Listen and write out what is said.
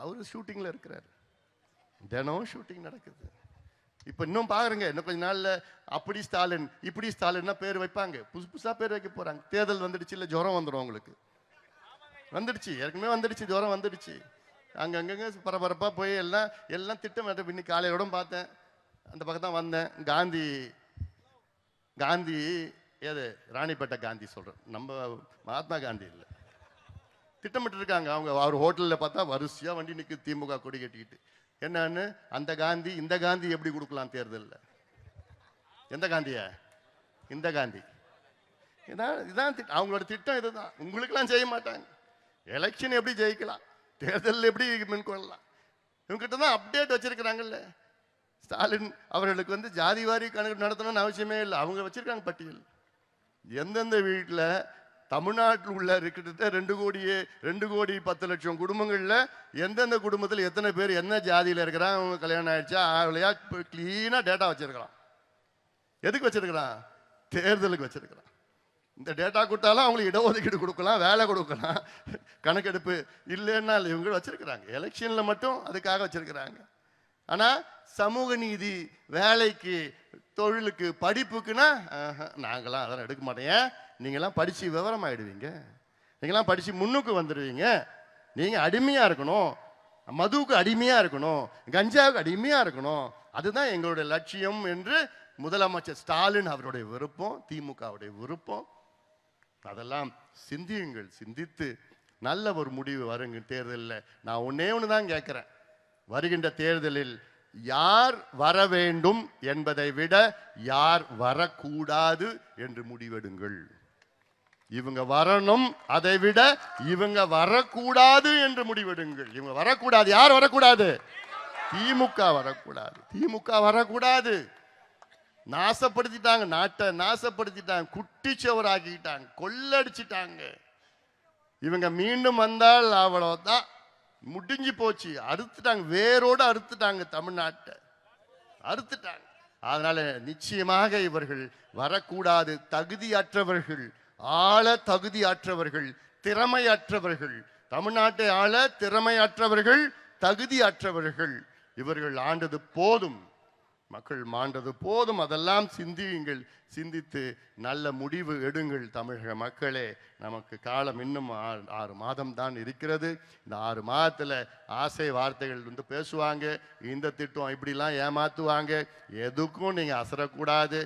அவரு ஷூட்டிங்ல இருக்கிறாரு, தினம் ஷூட்டிங் நடக்குது. இப்ப இன்னும் பாருங்க, இன்னும் கொஞ்ச நாள்ல அப்படி ஸ்டாலின் இப்படி ஸ்டாலின்னா பேர் வைப்பாங்க, புதுசு புதுசா பேர் வைக்க போறாங்க. தேர்தல் வந்துடுச்சு, இல்ல ஜுரம் வந்துடும் உங்களுக்கு. வந்துடுச்சு, ஏற்கனவே வந்துடுச்சு, ஜுரம் வந்துடுச்சு. அங்கங்க பரபரப்பா போய் எல்லாம் எல்லாம் திட்டம். இன்னைக்கு காலையோட பார்த்தேன், அந்த பக்கம் தான் வந்தேன். காந்தி ஏது ராணிப்பேட்டை காந்தி சொல்றேன், நம்ம மகாத்மா காந்தி இல்லை. திட்டமிட்டு இருக்காங்க அவங்க. அவர் ஹோட்டலில் பார்த்தா வரிசையா வண்டி நிற்கு, திமுக கொடி கட்டிக்கிட்டு. என்னன்னு, அந்த காந்தி இந்த காந்தி எப்படி கொடுக்கலாம் தேர்தலில்? எந்த காந்திய? இந்த காந்தி. இதான் அவங்களோட திட்டம் இதுதான். உங்களுக்கெல்லாம் செய்ய மாட்டாங்க. எலெக்ஷன் எப்படி ஜெயிக்கலாம், தேர்தலில் எப்படி மேற்கொள்ளலாம், இவங்ககிட்ட தான் அப்டேட் வச்சிருக்கிறாங்கல்ல. ஸ்டாலின் அவர்களுக்கு வந்து ஜாதிவாரி கணக்கு நடத்தணும்னு அவசியமே இல்லை. அவங்க வச்சிருக்காங்க பட்டியல். எந்தெந்த வீட்டில் தமிழ்நாட்டில் உள்ள கிட்டத்தட்ட 2 கோடி 10 லட்சம் குடும்பங்களில் எந்தெந்த குடும்பத்தில் எத்தனை பேர் என்ன ஜாதியில் இருக்கிறான், அவங்க கல்யாணம் ஆயிடுச்சா ஆகலையா, கிளீனாக டேட்டா வச்சிருக்கிறான். எதுக்கு வச்சிருக்கிறான்? தேர்தலுக்கு வச்சிருக்கிறான். இந்த டேட்டா கொடுத்தாலும் அவங்களுக்கு இடஒதுக்கீடு கொடுக்கலாம், வேலை கொடுக்கலாம், கணக்கெடுப்பு இல்லைன்னா இவங்க வச்சிருக்கிறாங்க. எலெக்ஷனில் மட்டும் அதுக்காக வச்சிருக்கிறாங்க. ஆனால் சமூக நீதி, வேலைக்கு, தொழிலுக்கு, படிப்புக்குன்னா நாங்களாம் அதெல்லாம் எடுக்க மாட்டேங்க. நீங்களாம் படிச்சு விவரம் ஆயிடுவீங்க, நீங்களாம் படிச்சு முன்னுக்கு வந்துடுவீங்க. நீங்க அடிமையா இருக்கணும், மதுவுக்கு அடிமையா இருக்கணும், கஞ்சாவுக்கு அடிமையா இருக்கணும், அதுதான் எங்களுடைய லட்சியம் என்று முதலமைச்சர் ஸ்டாலின் அவருடைய விருப்பம், திமுகவுடைய விருப்பம். அதெல்லாம் சிந்தியுங்கள், சிந்தித்து நல்ல ஒரு முடிவு வருங்க தேர்தலில். நான் ஒன்னே ஒன்று கேட்கிறேன், வருகின்ற தேர்தலில் யார் வர வேண்டும் என்பதை விட யார் வரக்கூடாது என்று முடிவெடுங்கள். இவங்க வரணும், அதை விட இவங்க வரக்கூடாது என்று முடிவெடுங்கள். இவங்க வரக்கூடாது. யார் வரக்கூடாது? திமுக வரக்கூடாது. திமுக வரக்கூடாது. நாசப்படுத்திட்டாங்க, நாட்டை நாசப்படுத்திட்டாங்க, குட்டிச்சவராக்கிட்டாங்க, கொள்ளடிச்சிட்டாங்க. இவங்க மீண்டும் வந்தால் அவ்வளவுதான், முடிஞ்சு போச்சு. அறுத்துட்டாங்க, வேரோடு அறுத்துட்டாங்க, தமிழ்நாட்டை அறுத்துட்டாங்க. அதனால நிச்சயமாக இவர்கள் வரக்கூடாது. தகுதியற்றவர்கள், ஆள தகுதியற்றவர்கள், திறமையற்றவர்கள், தமிழ்நாட்டை ஆள திறமையற்றவர்கள், தகுதியற்றவர்கள். இவர்கள் ஆண்டது போதும், மக்கள் மாண்டது போதும். அதெல்லாம் சிந்தியுங்கள், சிந்தித்து நல்ல முடிவு எடுங்கள் தமிழக மக்களே. நமக்கு காலம் இன்னும் 6 மாதம் தான் இருக்கிறது. இந்த 6 மாதத்தில் ஆசை வார்த்தைகள் வந்து பேசுவாங்க, இந்த திட்டம் இப்படிலாம் ஏமாத்துவாங்க. எதுக்கும் நீங்கள் அசரக்கூடாது.